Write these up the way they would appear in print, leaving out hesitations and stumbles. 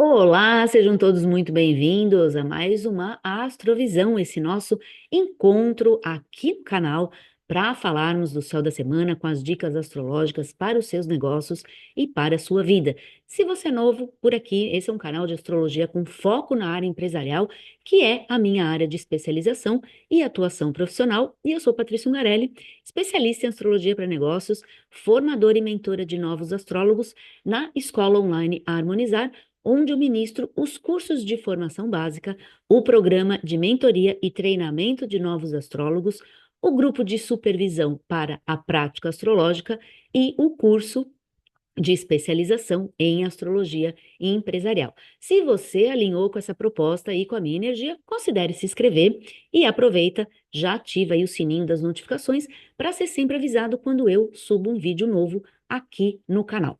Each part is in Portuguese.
Olá, sejam todos muito bem-vindos a mais uma Astrovisão, esse nosso encontro aqui no canal para falarmos do céu da semana com as dicas astrológicas para os seus negócios e para a sua vida. Se você é novo por aqui, esse é um canal de astrologia com foco na área empresarial, que é a minha área de especialização e atuação profissional, e eu sou Patrícia Ungarelli, especialista em astrologia para negócios, formadora e mentora de novos astrólogos na escola online Harmonizar, onde eu ministro os cursos de formação básica, o programa de mentoria e treinamento de novos astrólogos, o grupo de supervisão para a prática astrológica e o curso de especialização em astrologia empresarial. Se você alinhou com essa proposta e com a minha energia, considere se inscrever e aproveita, já ativa aí o sininho das notificações para ser sempre avisado quando eu subo um vídeo novo aqui no canal.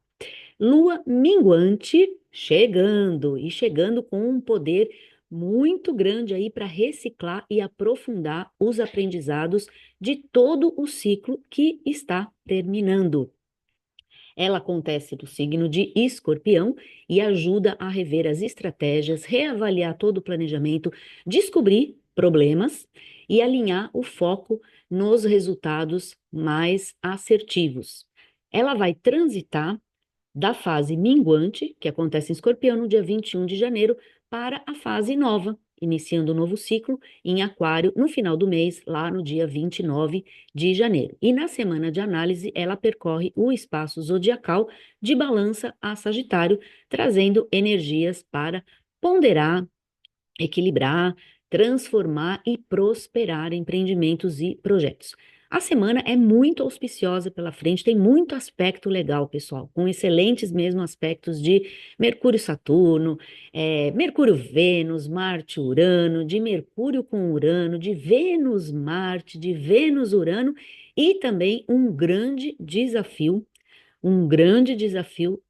Lua minguante chegando e chegando com um poder muito grande aí para reciclar e aprofundar os aprendizados de todo o ciclo que está terminando. Ela acontece no signo de Escorpião e ajuda a rever as estratégias, reavaliar todo o planejamento, descobrir problemas e alinhar o foco nos resultados mais assertivos. Ela vai transitar da fase minguante, que acontece em Escorpião no dia 21 de janeiro, para a fase nova, iniciando um novo ciclo em Aquário no final do mês, lá no dia 29 de janeiro. E na semana de análise, ela percorre o espaço zodiacal de Balança a Sagitário, trazendo energias para ponderar, equilibrar, transformar e prosperar empreendimentos e projetos. A semana é muito auspiciosa pela frente, tem muito aspecto legal, pessoal, com excelentes mesmo aspectos de Mercúrio-Saturno, Mercúrio-Vênus, Marte-Urano, de Mercúrio com Urano, de Vênus-Marte, de Vênus-Urano e também um grande desafio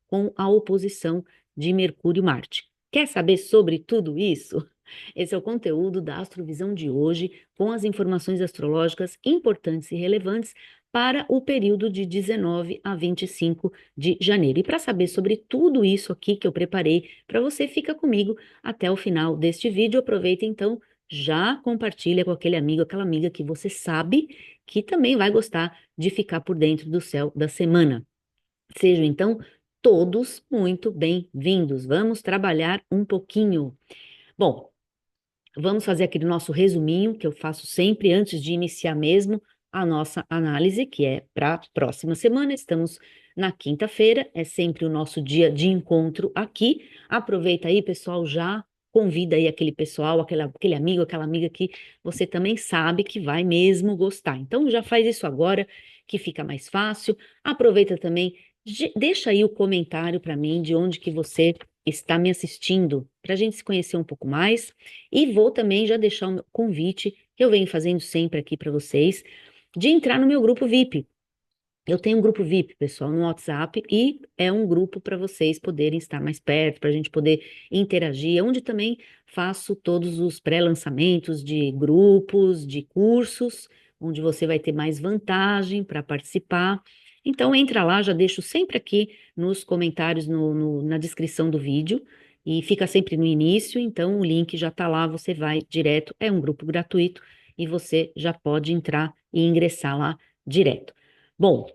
com a oposição de Mercúrio-Marte. Quer saber sobre tudo isso? Esse é o conteúdo da Astrovisão de hoje, com as informações astrológicas importantes e relevantes para o período de 19 a 25 de janeiro. E para saber sobre tudo isso aqui que eu preparei para você, fica comigo até o final deste vídeo. Aproveita então, já compartilha com aquele amigo, aquela amiga que você sabe que também vai gostar de ficar por dentro do céu da semana. Sejam então todos muito bem-vindos. Vamos trabalhar um pouquinho. Bom, vamos fazer aquele nosso resuminho que eu faço sempre antes de iniciar mesmo a nossa análise, que é para a próxima semana. Estamos na quinta-feira, é sempre o nosso dia de encontro aqui. Aproveita aí, pessoal, já convida aí aquele pessoal, aquele amigo, aquela amiga que você também sabe que vai mesmo gostar. Então já faz isso agora, que fica mais fácil. Aproveita também, deixa aí o comentário para mim de onde que você está me assistindo, para a gente se conhecer um pouco mais. E vou também já deixar o meu convite, que eu venho fazendo sempre aqui para vocês, de entrar no meu grupo VIP. Eu tenho um grupo VIP, pessoal, no WhatsApp, e é um grupo para vocês poderem estar mais perto, para a gente poder interagir, onde também faço todos os pré-lançamentos de grupos, de cursos, onde você vai ter mais vantagem para participar. Então, entra lá, já deixo sempre aqui nos comentários, na descrição do vídeo, e fica sempre no início, então o link já está lá, você vai direto, é um grupo gratuito, e você já pode entrar e ingressar lá direto. Bom,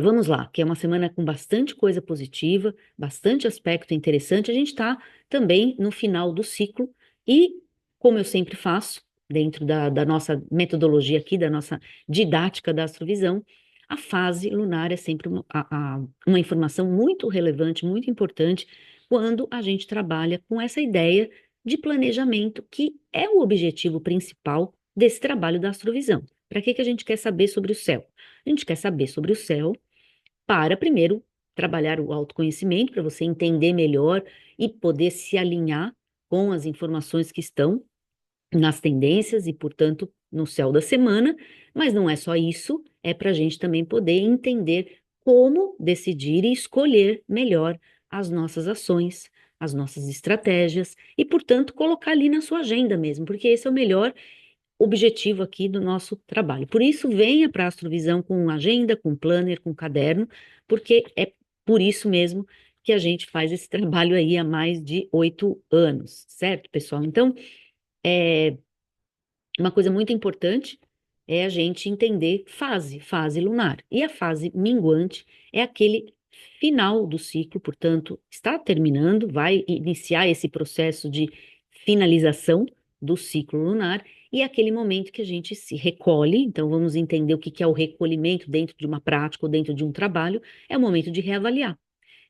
vamos lá, que é uma semana com bastante coisa positiva, bastante aspecto interessante. A gente está também no final do ciclo e, como eu sempre faço, dentro da nossa metodologia aqui, da nossa didática da astrovisão, a fase lunar é sempre uma informação muito relevante, muito importante, quando a gente trabalha com essa ideia de planejamento, que é o objetivo principal desse trabalho da astrovisão. Para que que a gente quer saber sobre o céu? A gente quer saber sobre o céu para, primeiro, trabalhar o autoconhecimento, para você entender melhor e poder se alinhar com as informações que estão nas tendências e, portanto, no céu da semana. Mas não é só isso, é para a gente também poder entender como decidir e escolher melhor as nossas ações, as nossas estratégias e, portanto, colocar ali na sua agenda mesmo, porque esse é o melhor objetivo aqui do nosso trabalho. Por isso, venha para a Astrovisão com agenda, com planner, com caderno, porque é por isso mesmo que a gente faz esse trabalho aí há mais de 8 anos, certo, pessoal? Então, é, uma coisa muito importante é a gente entender fase lunar. E a fase minguante é aquele final do ciclo, portanto, está terminando, vai iniciar esse processo de finalização do ciclo lunar, e é aquele momento que a gente se recolhe. Então, vamos entender o que que é o recolhimento dentro de uma prática ou dentro de um trabalho, é o momento de reavaliar.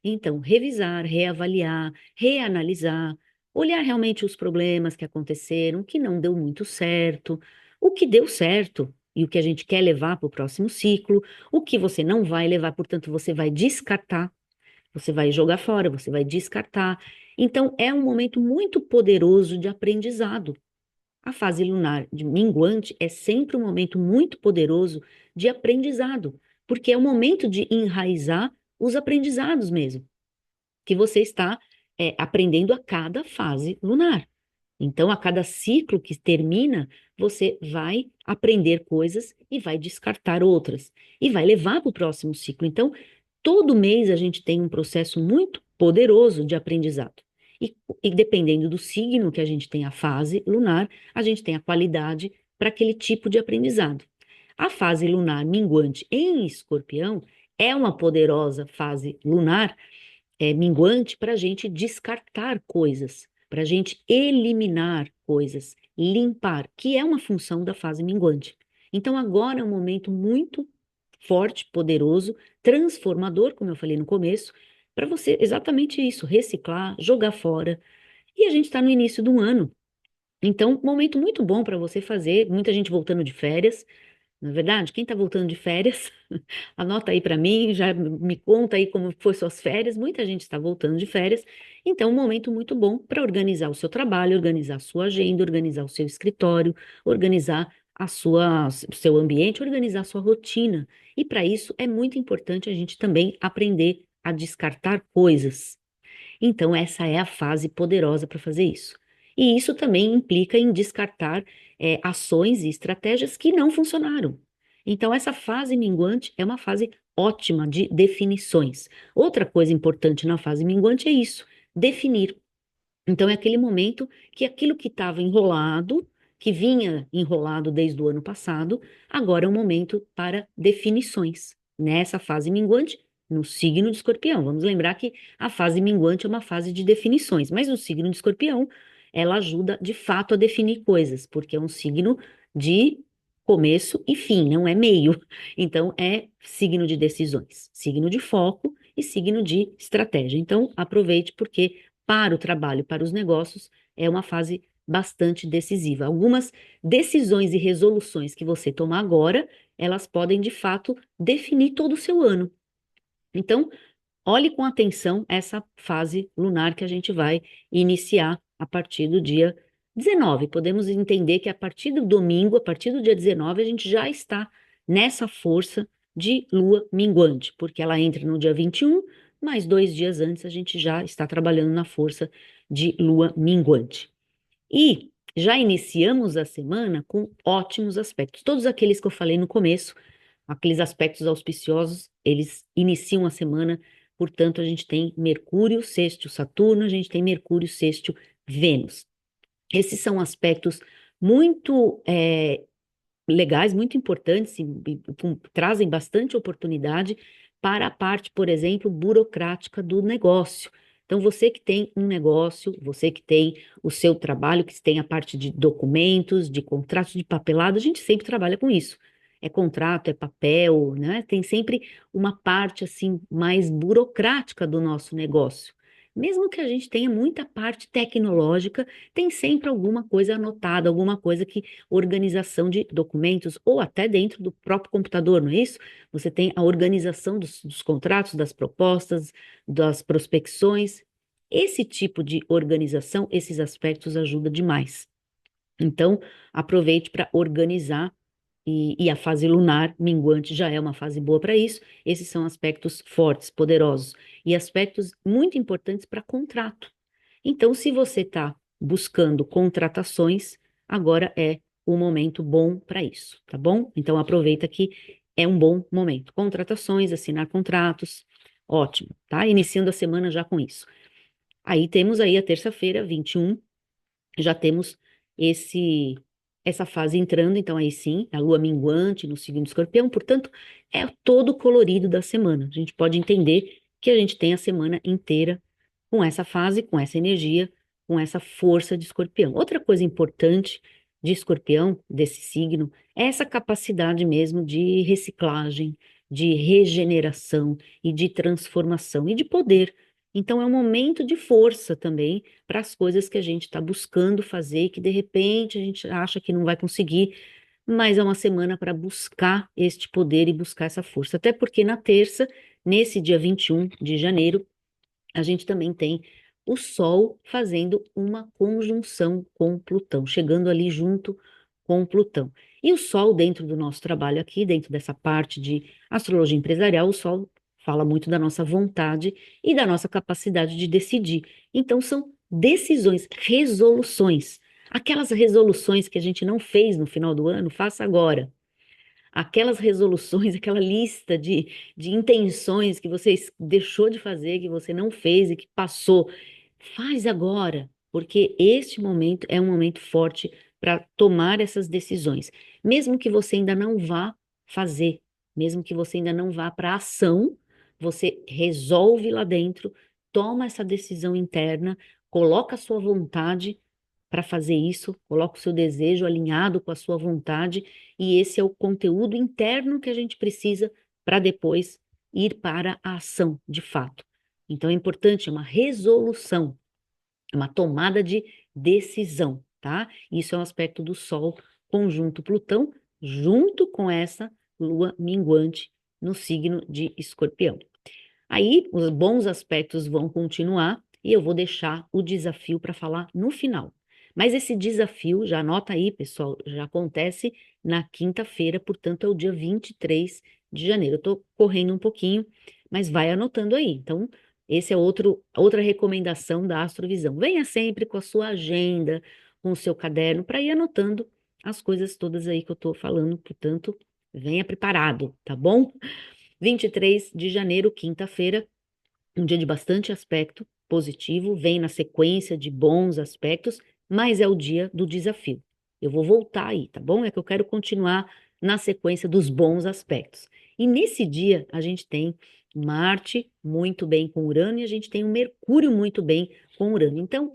Então, revisar, reavaliar, reanalisar, olhar realmente os problemas que aconteceram, o que não deu muito certo, o que deu certo e o que a gente quer levar para o próximo ciclo, o que você não vai levar, portanto, você vai descartar, você vai jogar fora, você vai descartar. Então, é um momento muito poderoso de aprendizado. A fase lunar de minguante é sempre um momento muito poderoso de aprendizado, porque é o momento de enraizar os aprendizados mesmo que você está aprendendo a cada fase lunar. Então, a cada ciclo que termina, você vai aprender coisas e vai descartar outras, e vai levar para o próximo ciclo. Então, todo mês a gente tem um processo muito poderoso de aprendizado. E dependendo do signo que a gente tem a fase lunar, a gente tem a qualidade para aquele tipo de aprendizado. A fase lunar minguante em Escorpião é uma poderosa fase lunar minguante para a gente descartar coisas, para a gente eliminar coisas, limpar, que é uma função da fase minguante. Então, agora é um momento muito forte, poderoso, transformador, como eu falei no começo, para você exatamente isso, reciclar, jogar fora. E a gente está no início do ano. Então, momento muito bom para você fazer, muita gente voltando de férias, não é verdade? Quem está voltando de férias, anota aí para mim, já me conta aí como foi suas férias. Muita gente está voltando de férias, então um momento muito bom para organizar o seu trabalho, organizar a sua agenda, organizar o seu escritório, organizar o seu ambiente, organizar a sua rotina. E para isso é muito importante a gente também aprender a descartar coisas. Então, essa é a fase poderosa para fazer isso. E isso também implica em descartar ações e estratégias que não funcionaram. Então, essa fase minguante é uma fase ótima de definições. Outra coisa importante na fase minguante é isso, definir. Então, é aquele momento que aquilo que estava enrolado, que vinha enrolado desde o ano passado, agora é o momento para definições. Nessa fase minguante, no signo de Escorpião. Vamos lembrar que a fase minguante é uma fase de definições, mas no signo de Escorpião, ela ajuda de fato a definir coisas, porque é um signo de começo e fim, não é meio. Então, é signo de decisões, signo de foco e signo de estratégia. Então, aproveite, porque para o trabalho, para os negócios, é uma fase bastante decisiva. Algumas decisões e resoluções que você tomar agora, elas podem de fato definir todo o seu ano. Então, olhe com atenção essa fase lunar que a gente vai iniciar a partir do dia 19. Podemos entender que a partir do domingo, a partir do dia 19, a gente já está nessa força de lua minguante, porque ela entra no dia 21, mas 2 dias antes a gente já está trabalhando na força de lua minguante. E já iniciamos a semana com ótimos aspectos. Todos aqueles que eu falei no começo, aqueles aspectos auspiciosos, eles iniciam a semana, portanto, a gente tem Mercúrio sextil Saturno, a gente tem Mercúrio sextil Vênus. Esses são aspectos muito legais, muito importantes e trazem bastante oportunidade para a parte, por exemplo, burocrática do negócio. Então, você que tem um negócio, você que tem o seu trabalho, que tem a parte de documentos, de contratos, de papelado, a gente sempre trabalha com isso. É contrato, é papel, né? Tem sempre uma parte assim mais burocrática do nosso negócio. Mesmo que a gente tenha muita parte tecnológica, tem sempre alguma coisa anotada, alguma coisa que organização de documentos, ou até dentro do próprio computador, não é isso? Você tem a organização dos contratos, das propostas, das prospecções. Esse tipo de organização, esses aspectos ajudam demais. Então, aproveite para organizar, e a fase lunar minguante já é uma fase boa para isso. Esses são aspectos fortes, poderosos, e aspectos muito importantes para contrato. Então, se você está buscando contratações, agora é o momento bom para isso, tá bom? Então, aproveita que é um bom momento. Contratações, assinar contratos, Ótimo, tá? Iniciando a semana já com isso. Aí temos aí a terça-feira, 21, já temos esse essa fase entrando, então aí sim, a lua minguante no signo de Escorpião, portanto, é todo o colorido da semana. A gente pode entender que a gente tem a semana inteira com essa fase, com essa energia, com essa força de Escorpião. Outra coisa importante de Escorpião, desse signo, é essa capacidade mesmo de reciclagem, de regeneração e de transformação e de poder. Então, é um momento de força também para as coisas que a gente está buscando fazer, que de repente a gente acha que não vai conseguir, mas é uma semana para buscar este poder e buscar essa força. Até porque na terça, nesse dia 21 de janeiro, a gente também tem o Sol fazendo uma conjunção com Plutão, chegando ali junto com Plutão. E o Sol, dentro do nosso trabalho aqui, dentro dessa parte de astrologia empresarial, o Sol fala muito da nossa vontade e da nossa capacidade de decidir. Então, são decisões, resoluções. Aquelas resoluções que a gente não fez no final do ano, faça agora. Aquelas resoluções, aquela lista de intenções que você deixou de fazer, que você não fez e que passou, faz agora, porque este momento é um momento forte para tomar essas decisões. Mesmo que você ainda não vá fazer, mesmo que você ainda não vá para a ação, você resolve lá dentro, toma essa decisão interna, coloca a sua vontade para fazer isso, coloca o seu desejo alinhado com a sua vontade, e esse é o conteúdo interno que a gente precisa para depois ir para a ação, de fato. Então é importante, é uma resolução, é uma tomada de decisão, tá? Isso é um aspecto do Sol conjunto Plutão, junto com essa lua minguante no signo de Escorpião. Aí os bons aspectos vão continuar e eu vou deixar o desafio para falar no final. Mas esse desafio, já anota aí, pessoal, já acontece na quinta-feira, portanto é o dia 23 de janeiro. Eu estou correndo um pouquinho, mas vai anotando aí. Então, esse é outra recomendação da Astrovisão. Venha sempre com a sua agenda, com o seu caderno, para ir anotando as coisas todas aí que eu estou falando. Portanto, venha preparado, tá bom? 23 de janeiro, quinta-feira, um dia de bastante aspecto positivo, vem na sequência de bons aspectos, mas é o dia do desafio. Eu vou voltar aí, tá bom? É que eu quero continuar na sequência dos bons aspectos. E nesse dia a gente tem Marte muito bem com Urano e a gente tem o Mercúrio muito bem com Urano. Então,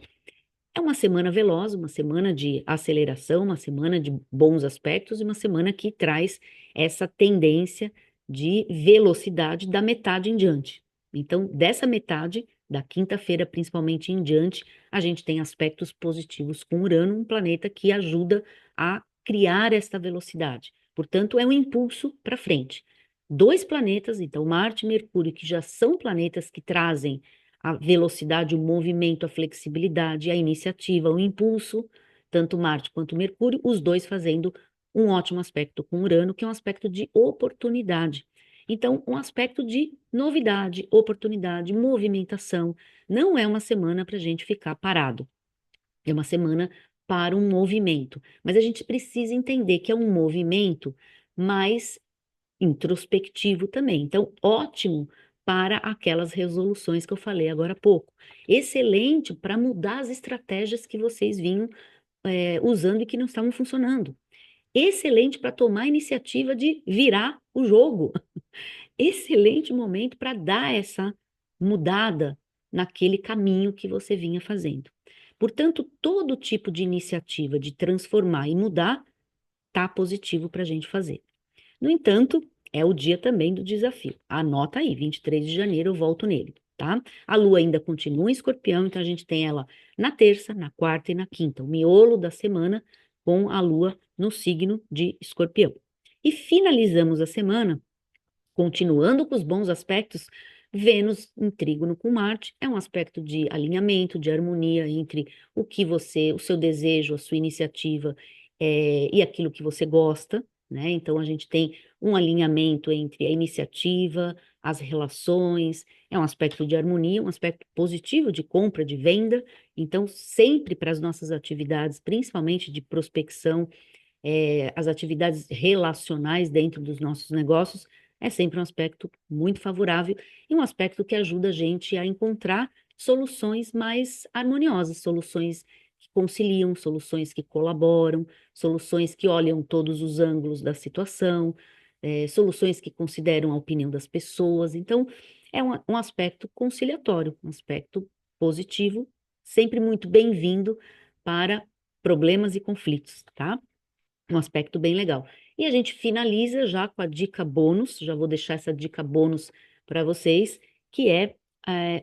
é uma semana veloz, uma semana de aceleração, uma semana de bons aspectos e uma semana que traz essa tendência de velocidade da metade em diante. Então, dessa metade, da quinta-feira principalmente em diante, a gente tem aspectos positivos com Urano, um planeta que ajuda a criar esta velocidade. Portanto, é um impulso para frente. Dois planetas, então Marte e Mercúrio, que já são planetas que trazem a velocidade, o movimento, a flexibilidade, a iniciativa, o impulso, tanto Marte quanto Mercúrio, os dois fazendo um ótimo aspecto com Urano, que é um aspecto de oportunidade. Então, um aspecto de novidade, oportunidade, movimentação. Não é uma semana para a gente ficar parado. É uma semana para um movimento. Mas a gente precisa entender que é um movimento mais introspectivo também. Então, ótimo para aquelas resoluções que eu falei agora há pouco. Excelente para mudar as estratégias que vocês vinham usando e que não estavam funcionando. Excelente para tomar a iniciativa de virar o jogo. Excelente momento para dar essa mudada naquele caminho que você vinha fazendo. Portanto, todo tipo de iniciativa de transformar e mudar tá positivo para a gente fazer. No entanto, é o dia também do desafio. Anota aí, 23 de janeiro eu volto nele, tá? A lua ainda continua em Escorpião, então a gente tem ela na terça, na quarta e na quinta, o miolo da semana com a lua no signo de Escorpião. E finalizamos a semana continuando com os bons aspectos. Vênus em trígono com Marte é um aspecto de alinhamento, de harmonia entre o que você, o seu desejo, a sua iniciativa e aquilo que você gosta, né? Então a gente tem um alinhamento entre a iniciativa, as relações, é um aspecto de harmonia, um aspecto positivo de compra, de venda. Então, sempre para as nossas atividades, principalmente de prospecção, as atividades relacionais dentro dos nossos negócios, é sempre um aspecto muito favorável e um aspecto que ajuda a gente a encontrar soluções mais harmoniosas, soluções que conciliam, soluções que colaboram, soluções que olham todos os ângulos da situação, soluções que consideram a opinião das pessoas. Então, é um aspecto conciliatório, um aspecto positivo, sempre muito bem-vindo para problemas e conflitos, tá? Um aspecto bem legal. E a gente finaliza já com a dica bônus, já vou deixar essa dica bônus para vocês, que é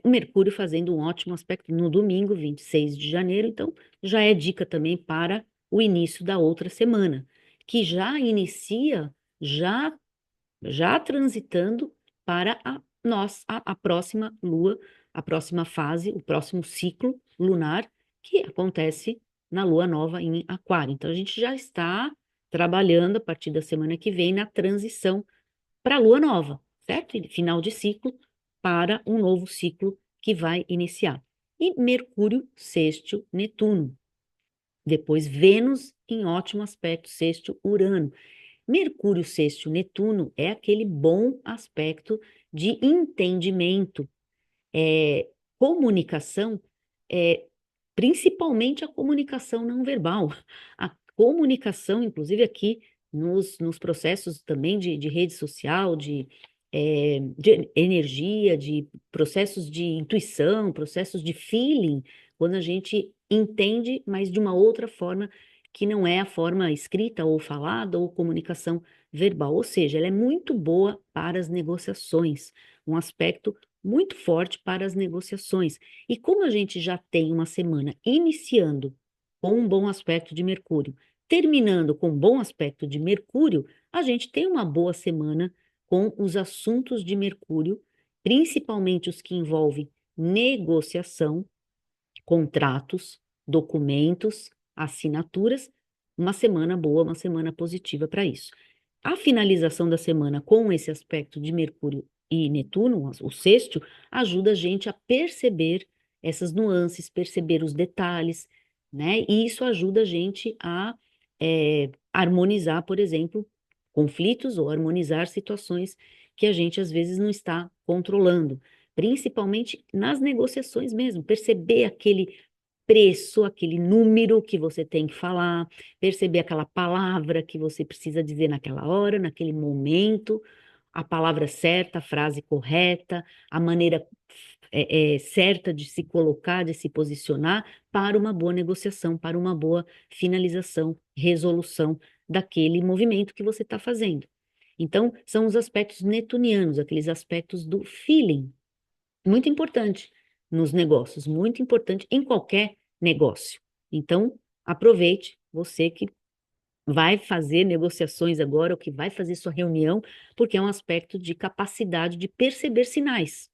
o Mercúrio fazendo um ótimo aspecto no domingo, 26 de janeiro, então já é dica também para o início da outra semana, que já inicia, já, já transitando para a próxima lua, a próxima fase, o próximo ciclo lunar, que acontece na lua nova em Aquário. Então a gente já está trabalhando a partir da semana que vem na transição para a lua nova, certo? E final de ciclo para um novo ciclo que vai iniciar. E Mercúrio sextil Netuno. Depois Vênus em ótimo aspecto sextil Urano. Mercúrio sextil Netuno é aquele bom aspecto de entendimento, comunicação, é, principalmente a comunicação não verbal. A comunicação, inclusive aqui nos processos também de rede social, de energia, de processos de intuição, processos de feeling, quando a gente entende, mas de uma outra forma que não é a forma escrita ou falada ou comunicação verbal. Ou seja, ela é muito boa para as negociações, um aspecto muito forte para as negociações. E como a gente já tem uma semana iniciando com um bom aspecto de Mercúrio, terminando com um bom aspecto de Mercúrio, a gente tem uma boa semana com os assuntos de Mercúrio, principalmente os que envolvem negociação, contratos, documentos, assinaturas, uma semana boa, uma semana positiva para isso. A finalização da semana com esse aspecto de Mercúrio e Netuno, o sexto, ajuda a gente a perceber essas nuances, perceber os detalhes, né? E isso ajuda a gente a harmonizar, por exemplo, conflitos ou harmonizar situações que a gente às vezes não está controlando, principalmente nas negociações mesmo, perceber aquele preço, aquele número que você tem que falar, perceber aquela palavra que você precisa dizer naquela hora, naquele momento, a palavra certa, a frase correta, a maneira certa de se colocar, de se posicionar para uma boa negociação, para uma boa finalização, resolução daquele movimento que você está fazendo. Então, são os aspectos netunianos, aqueles aspectos do feeling, muito importante nos negócios, muito importante em qualquer negócio. Então, aproveite, você que vai fazer negociações agora, ou que vai fazer sua reunião, porque é um aspecto de capacidade de perceber sinais,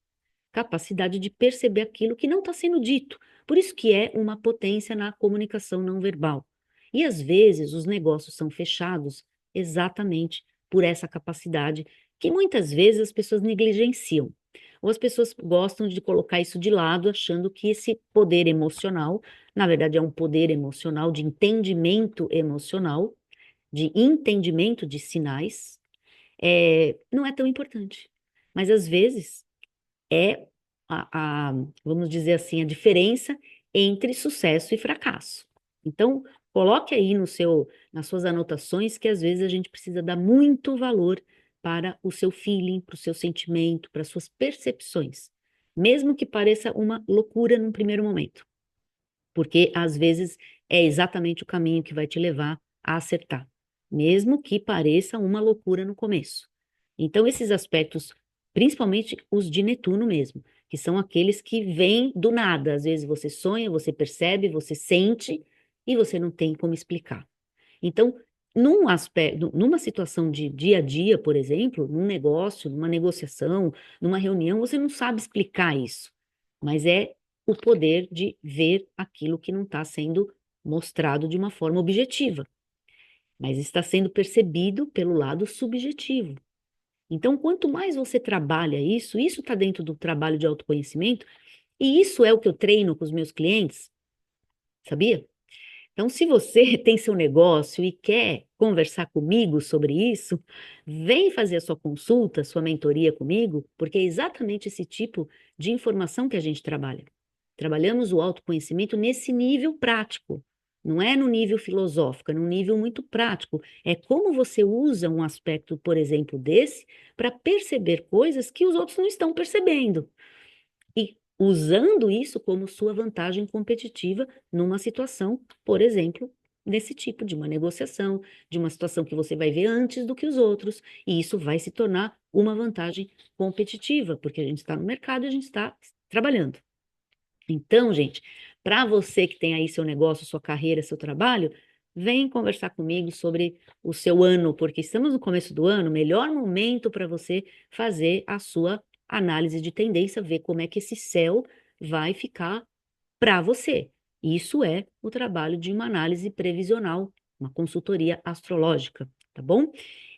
capacidade de perceber aquilo que não está sendo dito. Por isso que é uma potência na comunicação não verbal. E às vezes os negócios são fechados exatamente por essa capacidade que muitas vezes as pessoas negligenciam. Ou as pessoas gostam de colocar isso de lado, achando que esse poder emocional, na verdade, é um poder emocional de entendimento emocional, de entendimento de sinais, não é tão importante. Mas às vezes é vamos dizer assim, a diferença entre sucesso e fracasso. Então, coloque aí nas suas anotações que às vezes a gente precisa dar muito valor para o seu feeling, para o seu sentimento, para as suas percepções, mesmo que pareça uma loucura num primeiro momento, porque às vezes é exatamente o caminho que vai te levar a acertar, mesmo que pareça uma loucura no começo. Então, esses aspectos, principalmente os de Netuno mesmo, que são aqueles que vêm do nada. Às vezes você sonha, você percebe, você sente e você não tem como explicar. Então, numa situação de dia a dia, por exemplo, num negócio, numa negociação, numa reunião, você não sabe explicar isso, mas é o poder de ver aquilo que não está sendo mostrado de uma forma objetiva, mas está sendo percebido pelo lado subjetivo. Então, quanto mais você trabalha isso está dentro do trabalho de autoconhecimento, e isso é o que eu treino com os meus clientes, sabia? Então, se você tem seu negócio e quer conversar comigo sobre isso, vem fazer a sua consulta, sua mentoria comigo, porque é exatamente esse tipo de informação que a gente trabalha. Trabalhamos o autoconhecimento nesse nível prático, não é no nível filosófico, é no nível muito prático. É como você usa um aspecto, por exemplo, desse, para perceber coisas que os outros não estão percebendo. E usando isso como sua vantagem competitiva numa situação, por exemplo, nesse tipo de uma negociação, de uma situação que você vai ver antes do que os outros, e isso vai se tornar uma vantagem competitiva, porque a gente está no mercado e a gente está trabalhando. Então, gente, para você que tem aí seu negócio, sua carreira, seu trabalho, vem conversar comigo sobre o seu ano, porque estamos no começo do ano, melhor momento para você fazer a sua análise de tendência, ver como é que esse céu vai ficar para você. Isso é o trabalho de uma análise previsional, uma consultoria astrológica, tá bom?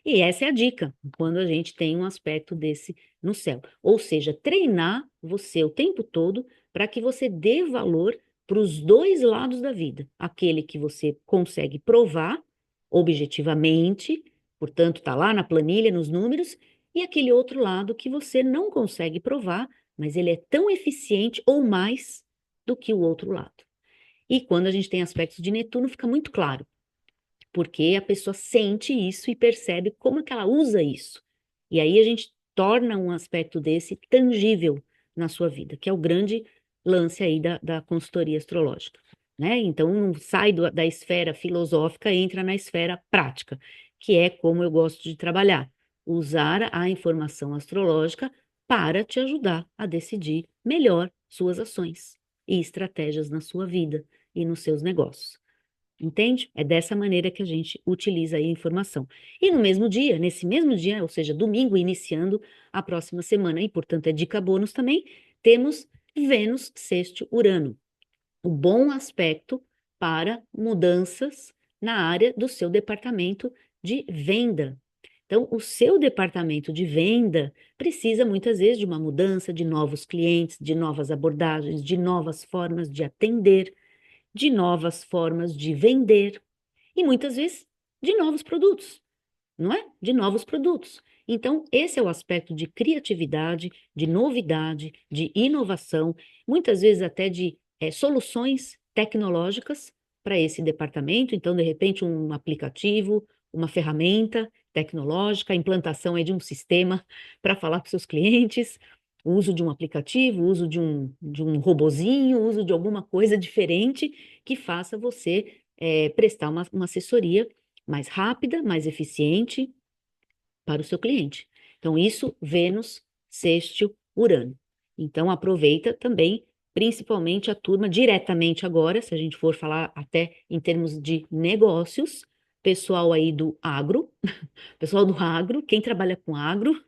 E essa é a dica, quando a gente tem um aspecto desse no céu. Ou seja, treinar você o tempo todo para que você dê valor para os dois lados da vida. Aquele que você consegue provar objetivamente, portanto, está lá na planilha, nos números, e aquele outro lado que você não consegue provar, mas ele é tão eficiente ou mais do que o outro lado. E quando a gente tem aspectos de Netuno, fica muito claro, porque a pessoa sente isso e percebe como é que ela usa isso. E aí a gente torna um aspecto desse tangível na sua vida, que é o grande lance aí da consultoria astrológica. Né? Então, não sai da esfera filosófica, entra na esfera prática, que é como eu gosto de trabalhar. Usar a informação astrológica para te ajudar a decidir melhor suas ações e estratégias na sua vida e nos seus negócios. Entende? É dessa maneira que a gente utiliza aí a informação. E no mesmo dia, nesse mesmo dia, ou seja, domingo, iniciando a próxima semana, e portanto é dica bônus também, temos Vênus sexto Urano, o bom aspecto para mudanças na área do seu departamento de venda. Então, o seu departamento de venda precisa muitas vezes de uma mudança, de novos clientes, de novas abordagens, de novas formas de atender, de novas formas de vender e muitas vezes de novos produtos, não é? De novos produtos. Então, esse é o aspecto de criatividade, de novidade, de inovação, muitas vezes até de soluções tecnológicas para esse departamento. Então, de repente, um aplicativo, uma ferramenta tecnológica, a implantação de um sistema para falar com seus clientes, o uso de um aplicativo, o uso de um robozinho, o uso de alguma coisa diferente que faça você prestar uma assessoria mais rápida, mais eficiente para o seu cliente. Então, isso, Vênus, sextil, Urano. Então, aproveita também, principalmente a turma diretamente agora, se a gente for falar até em termos de negócios, pessoal aí do agro, pessoal do agro, quem trabalha com agro,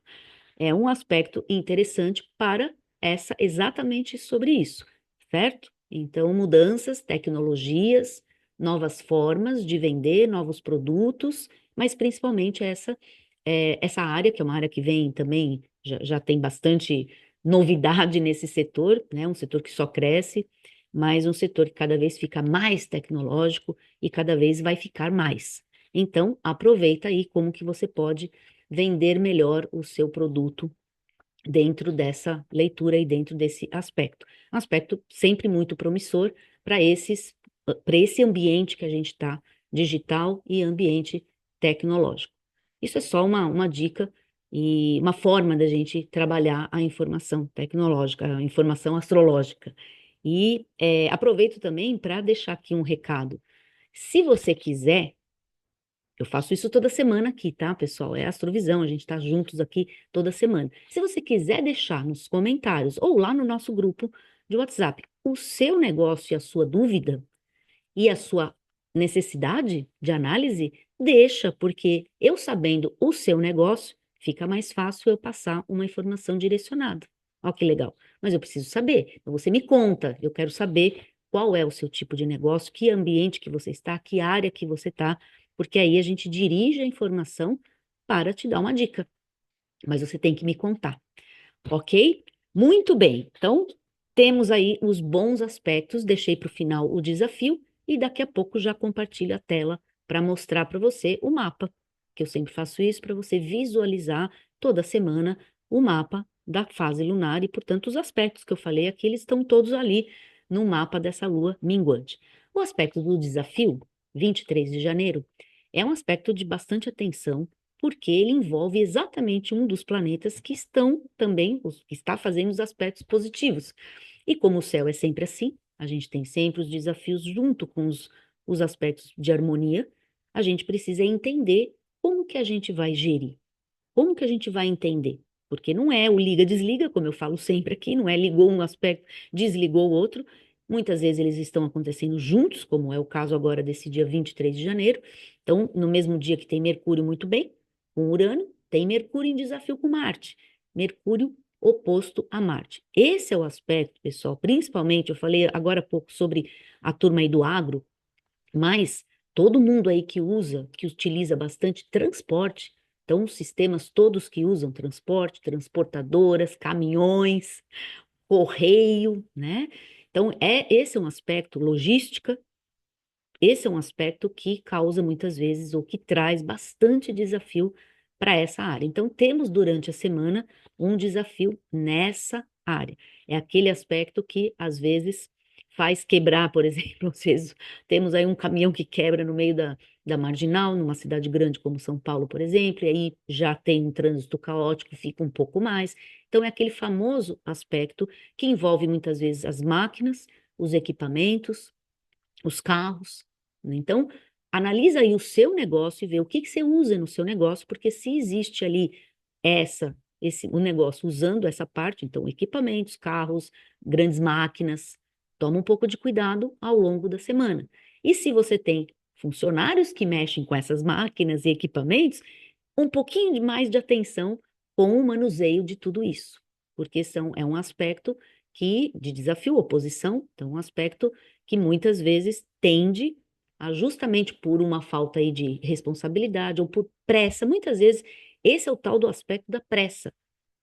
é um aspecto interessante para essa exatamente sobre isso, certo? Então, mudanças, tecnologias, novas formas de vender, novos produtos, mas principalmente essa área, que é uma área que vem também, já tem bastante novidade nesse setor, né? Um setor que só cresce, mas um setor que cada vez fica mais tecnológico e cada vez vai ficar mais. Então, aproveita aí como que você pode vender melhor o seu produto dentro dessa leitura e dentro desse aspecto. Um aspecto sempre muito promissor para esse ambiente que a gente está, digital e ambiente tecnológico. Isso é só uma dica e uma forma da gente trabalhar a informação tecnológica, a informação astrológica. E aproveito também para deixar aqui um recado. Se você quiser, eu faço isso toda semana aqui, tá, pessoal? É Astrovisão, a gente está juntos aqui toda semana. Se você quiser deixar nos comentários ou lá no nosso grupo de WhatsApp o seu negócio e a sua dúvida e a sua necessidade de análise, deixa, porque eu sabendo o seu negócio, fica mais fácil eu passar uma informação direcionada. Olha que legal. Mas eu preciso saber. Então você me conta, eu quero saber qual é o seu tipo de negócio, que ambiente que você está, que área que você está, porque aí a gente dirige a informação para te dar uma dica. Mas você tem que me contar, ok? Muito bem. Então, temos aí os bons aspectos, deixei para o final o desafio e daqui a pouco já compartilho a tela para mostrar para você o mapa, que eu sempre faço isso para você visualizar toda semana o mapa da fase lunar e, portanto, os aspectos que eu falei aqui, eles estão todos ali no mapa dessa lua minguante. O aspecto do desafio, 23 de janeiro, é um aspecto de bastante atenção, porque ele envolve exatamente um dos planetas que estão também, que está fazendo os aspectos positivos. E como o céu é sempre assim, a gente tem sempre os desafios junto com os aspectos de harmonia, a gente precisa entender como que a gente vai gerir, como que a gente vai entender. Porque não é o liga-desliga, como eu falo sempre aqui, não é ligou um aspecto, desligou o outro. Muitas vezes eles estão acontecendo juntos, como é o caso agora desse dia 23 de janeiro. Então, no mesmo dia que tem Mercúrio muito bem, com Urano, tem Mercúrio em desafio com Marte. Mercúrio oposto a Marte. Esse é o aspecto, pessoal, principalmente, eu falei agora há pouco sobre a turma aí do agro, mas todo mundo aí que usa, que utiliza bastante transporte, então os sistemas todos que usam transporte, transportadoras, caminhões, correio, né? Então, esse é um aspecto logística, esse é um aspecto que causa muitas vezes ou que traz bastante desafio para essa área. Então, temos durante a semana um desafio nessa área. É aquele aspecto que às vezes faz quebrar, por exemplo, às vezes temos aí um caminhão que quebra no meio da marginal, numa cidade grande como São Paulo, por exemplo, e aí já tem um trânsito caótico, fica um pouco mais. Então, é aquele famoso aspecto que envolve muitas vezes as máquinas, os equipamentos, os carros, né? Então, analisa aí o seu negócio e vê o que que você usa no seu negócio, porque se existe ali o negócio usando essa parte, então equipamentos, carros, grandes máquinas, toma um pouco de cuidado ao longo da semana. E se você tem funcionários que mexem com essas máquinas e equipamentos, um pouquinho mais de atenção com o manuseio de tudo isso, porque é um aspecto que de desafio, oposição, então um aspecto que muitas vezes tende a justamente por uma falta aí de responsabilidade ou por pressa, muitas vezes esse é o tal do aspecto da pressa.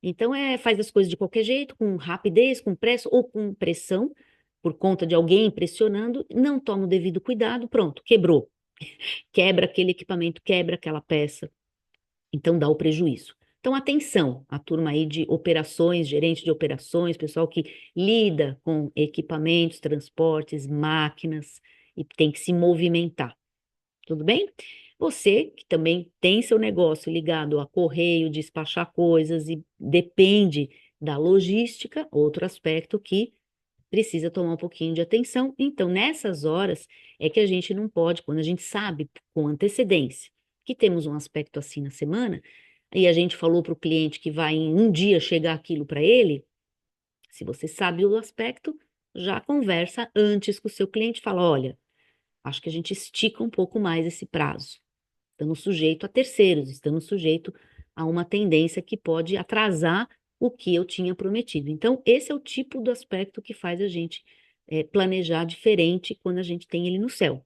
Então faz as coisas de qualquer jeito, com rapidez, com pressa ou com pressão, por conta de alguém pressionando, não toma o devido cuidado, pronto, quebrou. Quebra aquele equipamento, quebra aquela peça. Então dá o prejuízo. Então, atenção, a turma aí de operações, gerente de operações, pessoal que lida com equipamentos, transportes, máquinas e tem que se movimentar. Tudo bem? Você que também tem seu negócio ligado a correio, despachar coisas e depende da logística, outro aspecto que precisa tomar um pouquinho de atenção. Então, nessas horas é que a gente não pode, quando a gente sabe com antecedência que temos um aspecto assim na semana, e a gente falou para o cliente que vai em um dia chegar aquilo para ele, se você sabe o aspecto, já conversa antes com o seu cliente, fala, olha, acho que a gente estica um pouco mais esse prazo. Estamos sujeitos a terceiros, estamos sujeitos a uma tendência que pode atrasar o que eu tinha prometido. Então, esse é o tipo do aspecto que faz a gente planejar diferente quando a gente tem ele no céu.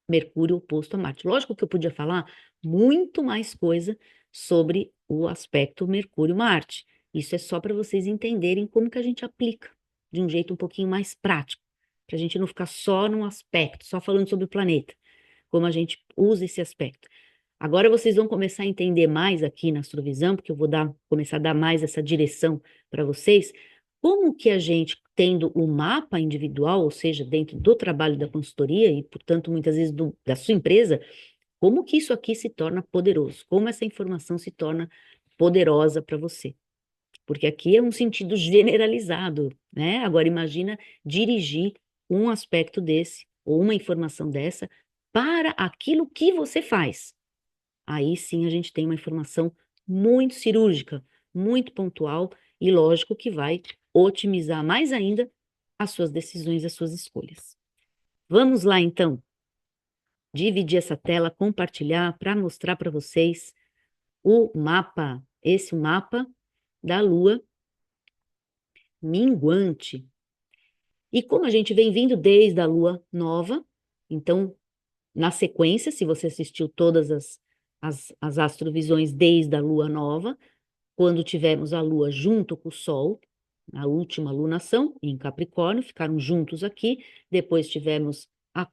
Mercúrio oposto a Marte. Lógico que eu podia falar muito mais coisa sobre o aspecto Mercúrio-Marte. Isso é só para vocês entenderem como que a gente aplica de um jeito um pouquinho mais prático, para a gente não ficar só num aspecto, só falando sobre o planeta, como a gente usa esse aspecto. Agora vocês vão começar a entender mais aqui na astrovisão, porque eu vou começar a dar mais essa direção para vocês, como que a gente, tendo o mapa individual, ou seja, dentro do trabalho da consultoria e, portanto, muitas vezes da sua empresa, como que isso aqui se torna poderoso, como essa informação se torna poderosa para você. Porque aqui é um sentido generalizado, né? Agora imagina dirigir um aspecto desse ou uma informação dessa para aquilo que você faz. Aí sim a gente tem uma informação muito cirúrgica, muito pontual e lógico que vai otimizar mais ainda as suas decisões, as suas escolhas. Vamos lá então, dividir essa tela, compartilhar para mostrar para vocês o mapa, esse mapa da Lua minguante. E como a gente vem vindo desde a Lua nova, então na sequência, se você assistiu todas as astrovisões desde a Lua nova, quando tivemos a Lua junto com o Sol, a última lunação em Capricórnio, ficaram juntos aqui. Depois tivemos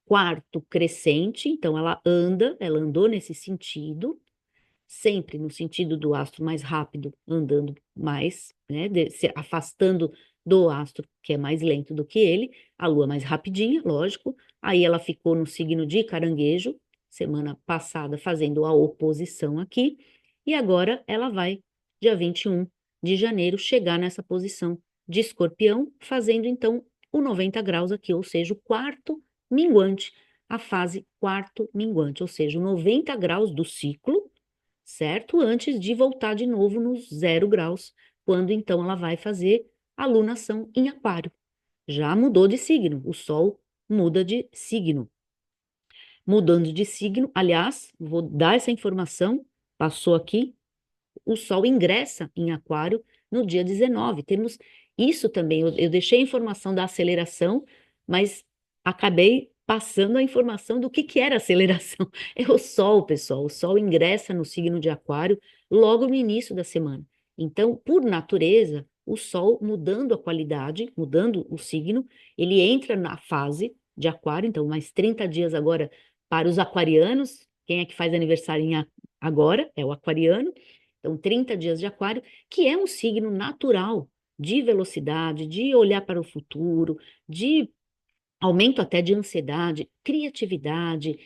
quarto crescente, então ela andou nesse sentido, sempre no sentido do astro mais rápido, andando mais, né, se afastando do astro que é mais lento do que ele, a Lua mais rapidinha, lógico. Aí ela ficou no signo de Caranguejo, semana passada, fazendo a oposição aqui, e agora ela vai, dia 21 de janeiro, chegar nessa posição de Escorpião, fazendo então o 90 graus aqui, ou seja, o quarto minguante, a fase quarto minguante, ou seja, 90 graus do ciclo, certo? Antes de voltar de novo nos 0 graus, quando então ela vai fazer a lunação em Aquário. Já mudou de signo, o Sol muda de signo. Mudando de signo, aliás, vou dar essa informação, passou aqui, o Sol ingressa em Aquário no dia 19. Temos isso também. Eu deixei a informação da aceleração, mas acabei passando a informação do que era aceleração. É o Sol, pessoal. O Sol ingressa no signo de Aquário logo no início da semana. Então, por natureza, o Sol mudando a qualidade, mudando o signo, ele entra na fase de Aquário. Então, mais 30 dias agora para os aquarianos. Quem é que faz aniversário agora? É o aquariano. Então, 30 dias de Aquário, que é um signo natural de velocidade, de olhar para o futuro, de aumento até de ansiedade, criatividade,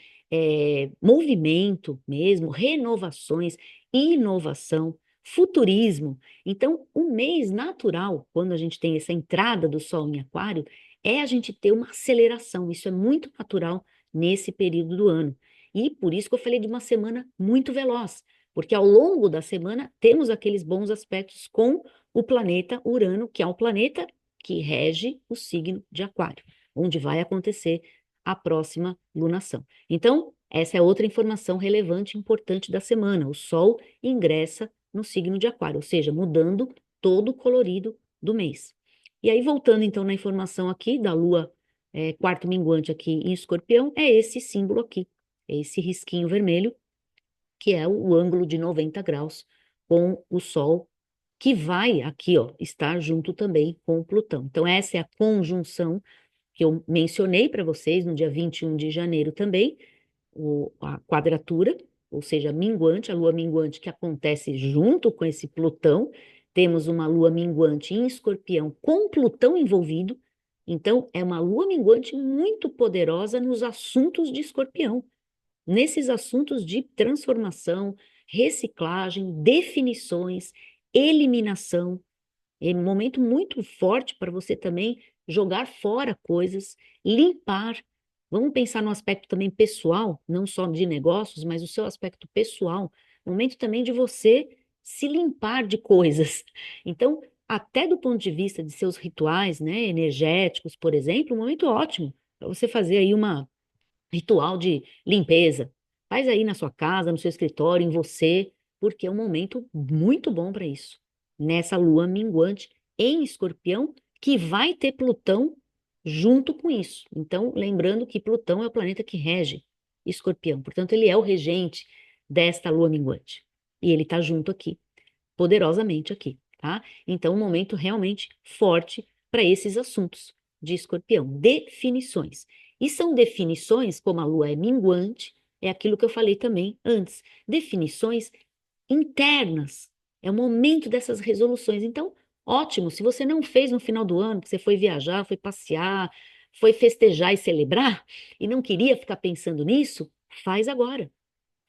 movimento mesmo, renovações, inovação, futurismo. Então, o mês natural, quando a gente tem essa entrada do Sol em Aquário, é a gente ter uma aceleração. Isso é muito natural nesse período do ano. E por isso que eu falei de uma semana muito veloz, porque ao longo da semana temos aqueles bons aspectos com o planeta Urano, que é o planeta que rege o signo de Aquário, onde vai acontecer a próxima lunação. Então, essa é outra informação relevante e importante da semana. O Sol ingressa no signo de Aquário, ou seja, mudando todo o colorido do mês. E aí, voltando então na informação aqui da Lua, quarto minguante aqui em Escorpião, é esse símbolo aqui, é esse risquinho vermelho, que é o ângulo de 90 graus com o Sol, que vai aqui, ó, estar junto também com o Plutão. Então, essa é a conjunção que eu mencionei para vocês no dia 21 de janeiro também, a quadratura, ou seja, minguante, a lua minguante que acontece junto com esse Plutão. Temos uma lua minguante em Escorpião com Plutão envolvido. Então, é uma lua minguante muito poderosa nos assuntos de Escorpião, nesses assuntos de transformação, reciclagem, definições, eliminação. É um momento muito forte para você também jogar fora coisas, limpar. Vamos pensar no aspecto também pessoal, não só de negócios, mas o seu aspecto pessoal. Momento também de você se limpar de coisas. Então, até do ponto de vista de seus rituais, né, energéticos, por exemplo, um momento ótimo para você fazer aí uma ritual de limpeza. Faz aí na sua casa, no seu escritório, em você, porque é um momento muito bom para isso. Nessa lua minguante em Escorpião, que vai ter Plutão junto com isso. Então, lembrando que Plutão é o planeta que rege Escorpião. Portanto, ele é o regente desta lua minguante. E ele está junto aqui, poderosamente aqui, tá? Então, um momento realmente forte para esses assuntos de Escorpião. Definições. E são definições, como a lua é minguante, é aquilo que eu falei também antes. Definições internas. É o momento dessas resoluções. Então, ótimo, se você não fez no final do ano, que você foi viajar, foi passear, foi festejar e celebrar, e não queria ficar pensando nisso, faz agora.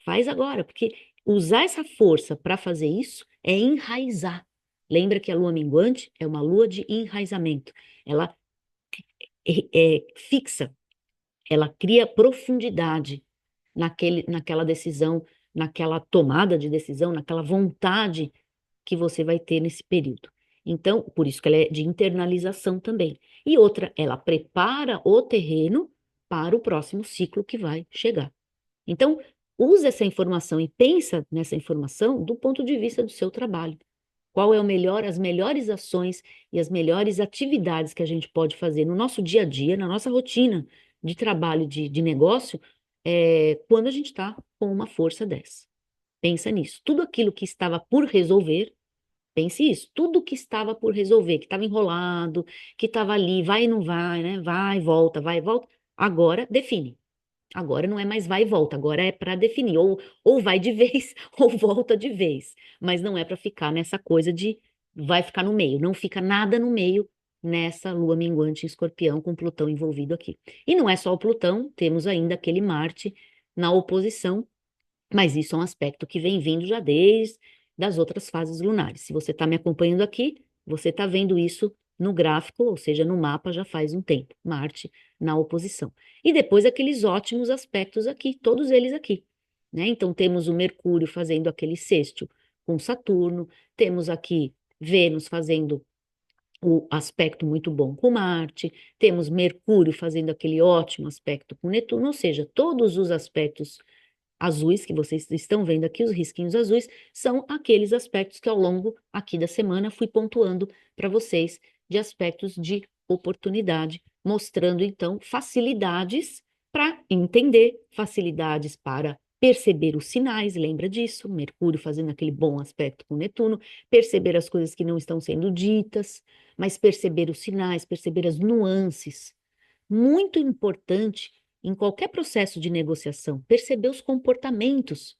Faz agora, porque usar essa força para fazer isso é enraizar. Lembra que a lua minguante é uma lua de enraizamento. Ela fixa, ela cria profundidade naquela decisão, naquela tomada de decisão, naquela vontade que você vai ter nesse período. Então, por isso que ela é de internalização também. E outra, ela prepara o terreno para o próximo ciclo que vai chegar. Então, use essa informação e pensa nessa informação do ponto de vista do seu trabalho. Qual é o melhor, as melhores ações e as melhores atividades que a gente pode fazer no nosso dia a dia, na nossa rotina de trabalho, de negócio, quando a gente está com uma força dessa. Pensa nisso. Tudo aquilo que estava por resolver, pense isso. Tudo que estava por resolver, que estava enrolado, que estava ali, vai e não vai, né? Vai e volta, agora define. Agora não é mais vai e volta, agora é para definir, ou vai de vez ou volta de vez, mas não é para ficar nessa coisa de vai ficar no meio, não fica nada no meio nessa lua minguante em Escorpião com Plutão envolvido aqui. E não é só o Plutão, temos ainda aquele Marte na oposição, mas isso é um aspecto que vem vindo já desde das outras fases lunares. Se você está me acompanhando aqui, você está vendo isso no gráfico, ou seja, no mapa já faz um tempo, Marte na oposição. E depois aqueles ótimos aspectos aqui, todos eles aqui, né? Então temos o Mercúrio fazendo aquele sextil com Saturno, temos aqui Vênus fazendo o aspecto muito bom com Marte, temos Mercúrio fazendo aquele ótimo aspecto com Netuno, ou seja, todos os aspectos azuis, que vocês estão vendo aqui, os risquinhos azuis, são aqueles aspectos que ao longo aqui da semana fui pontuando para vocês de aspectos de oportunidade, mostrando então facilidades para entender, facilidades para perceber os sinais, lembra disso? Mercúrio fazendo aquele bom aspecto com Netuno, perceber as coisas que não estão sendo ditas, mas perceber os sinais, perceber as nuances. Muito importante em qualquer processo de negociação, perceber os comportamentos.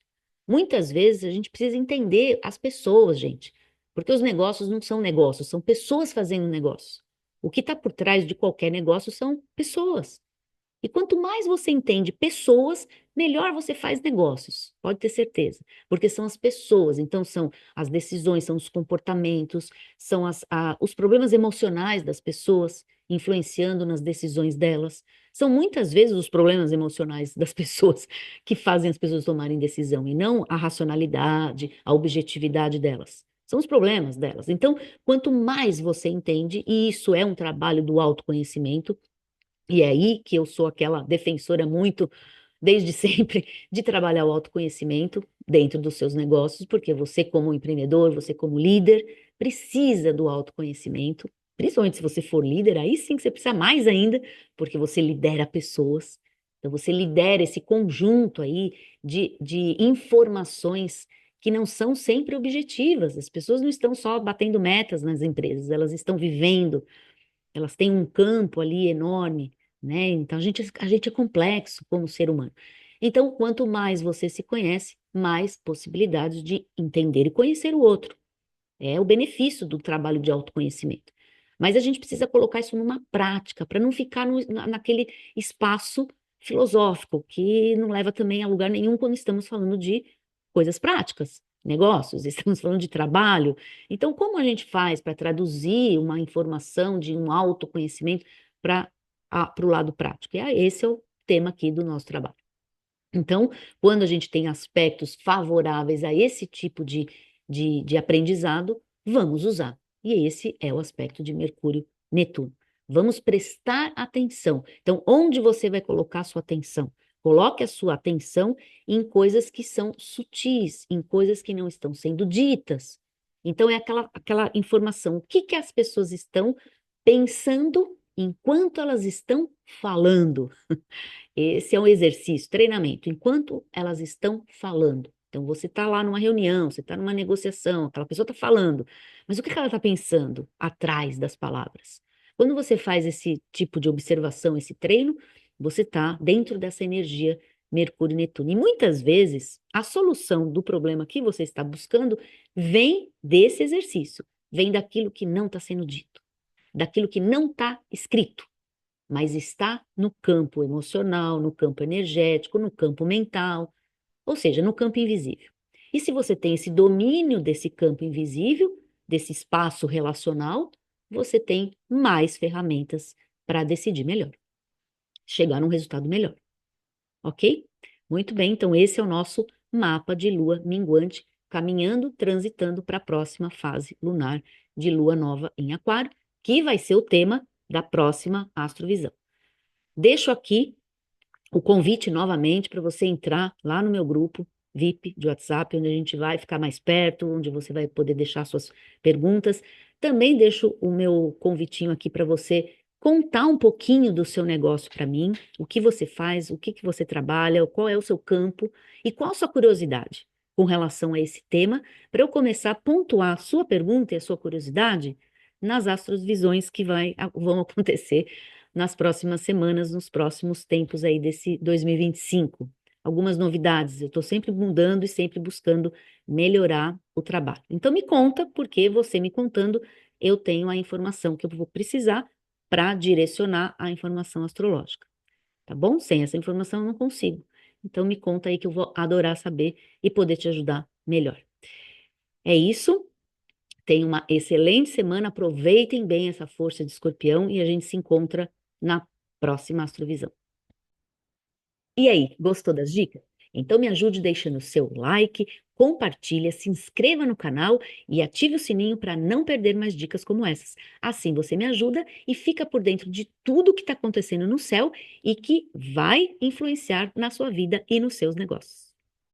Muitas vezes a gente precisa entender as pessoas, gente, porque os negócios não são negócios, são pessoas fazendo negócio. O que está por trás de qualquer negócio são pessoas. E quanto mais você entende pessoas, melhor você faz negócios, pode ter certeza, porque são as pessoas, então são as decisões, são os comportamentos, são os problemas emocionais das pessoas influenciando nas decisões delas. São muitas vezes os problemas emocionais das pessoas que fazem as pessoas tomarem decisão e não a racionalidade, a objetividade delas. São os problemas delas. Então, quanto mais você entende, e isso é um trabalho do autoconhecimento, e é aí que eu sou aquela defensora muito, desde sempre, de trabalhar o autoconhecimento dentro dos seus negócios, porque você, como empreendedor, você, como líder, precisa do autoconhecimento, principalmente se você for líder, aí sim que você precisa mais ainda, porque você lidera pessoas. Então, você lidera esse conjunto aí de informações que não são sempre objetivas. As pessoas não estão só batendo metas nas empresas, elas estão vivendo, elas têm um campo ali enorme, né? Então a gente é complexo como ser humano. Então, quanto mais você se conhece, mais possibilidades de entender e conhecer o outro. É o benefício do trabalho de autoconhecimento. Mas a gente precisa colocar isso numa prática, para não ficar naquele espaço filosófico, que não leva também a lugar nenhum quando estamos falando de coisas práticas, negócios, estamos falando de trabalho. Então, como a gente faz para traduzir uma informação de um autoconhecimento para o lado prático? Esse é o tema aqui do nosso trabalho. Então, quando a gente tem aspectos favoráveis a esse tipo de aprendizado, vamos usar. E esse é o aspecto de Mercúrio-Netuno. Vamos prestar atenção. Então, onde você vai colocar a sua atenção? Coloque a sua atenção em coisas que são sutis, em coisas que não estão sendo ditas. Então, é aquela informação. O que que as pessoas estão pensando enquanto elas estão falando? Esse é um exercício, treinamento, enquanto elas estão falando. Então, você está lá numa reunião, você está numa negociação, aquela pessoa está falando, mas o que que ela está pensando atrás das palavras? Quando você faz esse tipo de observação, esse treino, você está dentro dessa energia Mercúrio e Netuno. E muitas vezes, a solução do problema que você está buscando vem desse exercício, vem daquilo que não está sendo dito, daquilo que não está escrito, mas está no campo emocional, no campo energético, no campo mental, ou seja, no campo invisível. E se você tem esse domínio desse campo invisível, desse espaço relacional, você tem mais ferramentas para decidir melhor, chegar num resultado melhor, ok? Muito bem, então esse é o nosso mapa de lua minguante, caminhando, transitando para a próxima fase lunar de lua nova em Aquário, que vai ser o tema da próxima astrovisão. Deixo aqui o convite novamente para você entrar lá no meu grupo VIP de WhatsApp, onde a gente vai ficar mais perto, onde você vai poder deixar suas perguntas. Também deixo o meu convitinho aqui para você contar um pouquinho do seu negócio para mim, o que você faz, o que que você trabalha, qual é o seu campo e qual a sua curiosidade com relação a esse tema, para eu começar a pontuar a sua pergunta e a sua curiosidade nas astrovisões que vão acontecer nas próximas semanas, nos próximos tempos aí desse 2025. Algumas novidades, eu estou sempre mudando e sempre buscando melhorar o trabalho. Então me conta, porque você me contando, eu tenho a informação que eu vou precisar para direcionar a informação astrológica, tá bom? Sem essa informação eu não consigo. Então me conta aí que eu vou adorar saber e poder te ajudar melhor. É isso. Tenham uma excelente semana, aproveitem bem essa força de Escorpião e a gente se encontra na próxima Astrovisão. E aí, gostou das dicas? Então me ajude deixando o seu like, compartilha, se inscreva no canal e ative o sininho para não perder mais dicas como essas. Assim você me ajuda e fica por dentro de tudo que está acontecendo no céu e que vai influenciar na sua vida e nos seus negócios.